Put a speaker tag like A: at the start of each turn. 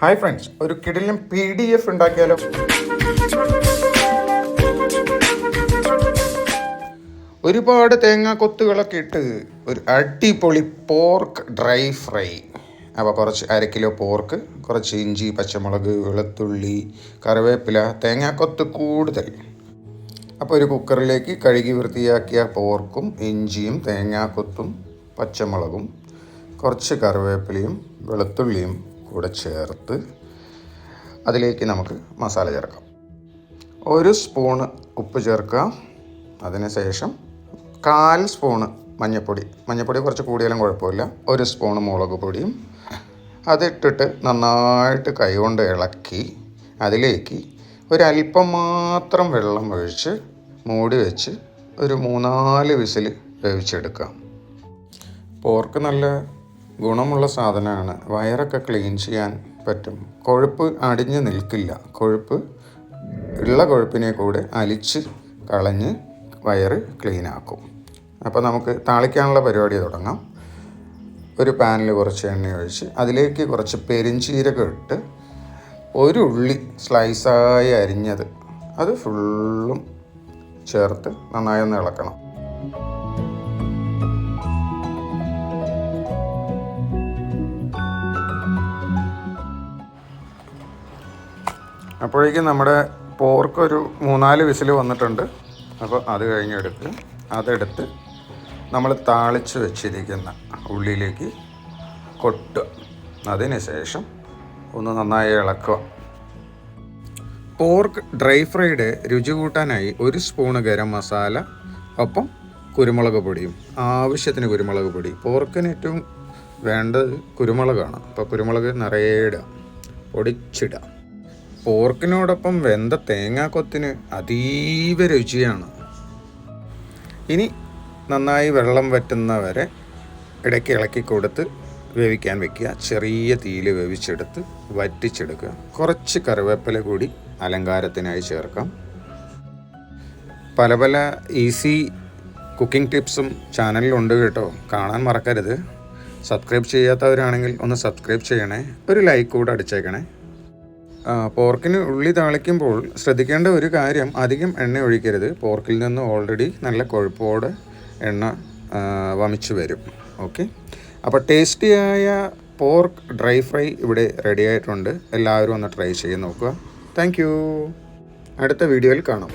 A: Hi friends, ഒരു കിടിലൻ PDF ഉണ്ടാക്കിയാലോ? ഒരുപാട് തേങ്ങാക്കൊത്തുകളൊക്കെ ഇട്ട് ഒരു അടിപൊളി പോർക്ക് ഡ്രൈ ഫ്രൈ. അപ്പോൾ കുറച്ച് 1/2 കിലോ പോർക്ക്, കുറച്ച് ഇഞ്ചി, പച്ചമുളക്, വെളുത്തുള്ളി, കറിവേപ്പില, തേങ്ങാക്കൊത്ത് കൂടുതൽ. അപ്പോൾ ഒരു കുക്കറിലേക്ക് കഴുകി വൃത്തിയാക്കിയ പോർക്കും ഇഞ്ചിയും തേങ്ങാക്കൊത്തും പച്ചമുളകും കുറച്ച് കറിവേപ്പിലയും വെളുത്തുള്ളിയും കൂടെ ചേർത്ത് അതിലേക്ക് നമുക്ക് മസാല ചേർക്കാം. 1 സ്പൂണ് ഉപ്പ് ചേർക്കാം. അതിനുശേഷം 1/4 സ്പൂണ് മഞ്ഞൾപ്പൊടി കുറച്ച് കൂടിയാലും കുഴപ്പമില്ല. 1 സ്പൂണ് മുളക് പൊടിയും അതിട്ടിട്ട് നന്നായിട്ട് കൈകൊണ്ട് ഇളക്കി അതിലേക്ക് ഒരല്പം മാത്രം വെള്ളം ഒഴിച്ച് മൂടി വെച്ച് ഒരു 3-4 വിസിൽ വേവിച്ചെടുക്കാം. പോർക്ക് നല്ല ഗുണമുള്ള സാധനമാണ്. വയറൊക്കെ ക്ലീൻ ചെയ്യാൻ പറ്റും. കൊഴുപ്പ് അടിഞ്ഞ് നിൽക്കില്ല. ഉള്ള കൊഴുപ്പിനെ കൂടെ അലിച്ച് കളഞ്ഞ് വയറ് ക്ലീനാക്കും. അപ്പോൾ നമുക്ക് താളിക്കാനുള്ള പരിപാടി തുടങ്ങാം. ഒരു പാനിൽ കുറച്ച് എണ്ണ ഒഴിച്ച് അതിലേക്ക് കുറച്ച് പെരിഞ്ചീരകം ഇട്ട് 1 ഉള്ളി സ്ലൈസായി അരിഞ്ഞത് അത് ഫുള്ളും ചേർത്ത് നന്നായി ഒന്ന് ഇളക്കണം. അപ്പോഴേക്കും നമ്മുടെ പോർക്ക് ഒരു 3-4 വിസിൽ വന്നിട്ടുണ്ട്. അപ്പോൾ അത് കഴിഞ്ഞെടുത്ത് അതെടുത്ത് നമ്മൾ താളിച്ച് വെച്ചിരിക്കുന്ന ഉള്ളിയിലേക്ക് കൊട്ടുക. അതിന് ശേഷം ഒന്ന് നന്നായി ഇളക്കുക. പോർക്ക് ഡ്രൈ ഫ്രൈഡ് രുചി കൂട്ടാനായി 1 സ്പൂണ് ഗരം മസാല, ഒപ്പം കുരുമുളക് പൊടിയും, ആവശ്യത്തിന് കുരുമുളക് പൊടി. പോർക്കിന് ഏറ്റവും വേണ്ടത് കുരുമുളകാണ്. അപ്പോൾ കുരുമുളക് നിറയെ ഇടുക, പൊടിച്ചിടുക. പോർക്കിനോടൊപ്പം വെന്ത തേങ്ങാക്കൊത്തിന് അതീവ രുചിയാണ്. ഇനി നന്നായി വെള്ളം വറ്റുന്നവരെ ഇടയ്ക്ക് ഇളക്കി കൊടുത്ത് വേവിക്കാൻ വെക്കുക. ചെറിയ തീയിൽ വേവിച്ചെടുത്ത് വറ്റിച്ചെടുക്കുക. കുറച്ച് കറിവേപ്പില കൂടി അലങ്കാരത്തിനായി ചേർക്കാം. പല ഈസി കുക്കിംഗ് ടിപ്സും ചാനലിലുണ്ട് കേട്ടോ, കാണാൻ മറക്കരുത്. സബ്സ്ക്രൈബ് ചെയ്യാത്തവരാണെങ്കിൽ ഒന്ന് സബ്സ്ക്രൈബ് ചെയ്യണേ. ഒരു ലൈക്ക് കൂടെ അടിച്ചേക്കണേ. പോർക്കിന് ഉള്ളി താളിക്കുമ്പോൾ ശ്രദ്ധിക്കേണ്ട ഒരു കാര്യം, അധികം എണ്ണ ഒഴിക്കരുത്. പോർക്കിൽ നിന്ന് ഓൾറെഡി നല്ല കൊഴുപ്പോടെ എണ്ണ വമിച്ചു വരും. ഓക്കെ, അപ്പോൾ ടേസ്റ്റിയായ പോർക്ക് ഡ്രൈ ഫ്രൈ ഇവിടെ റെഡി ആയിട്ടുണ്ട്. എല്ലാവരും ഒന്ന് ട്രൈ ചെയ്ത് നോക്കുക. Thank you. അടുത്ത വീഡിയോയിൽ കാണാം.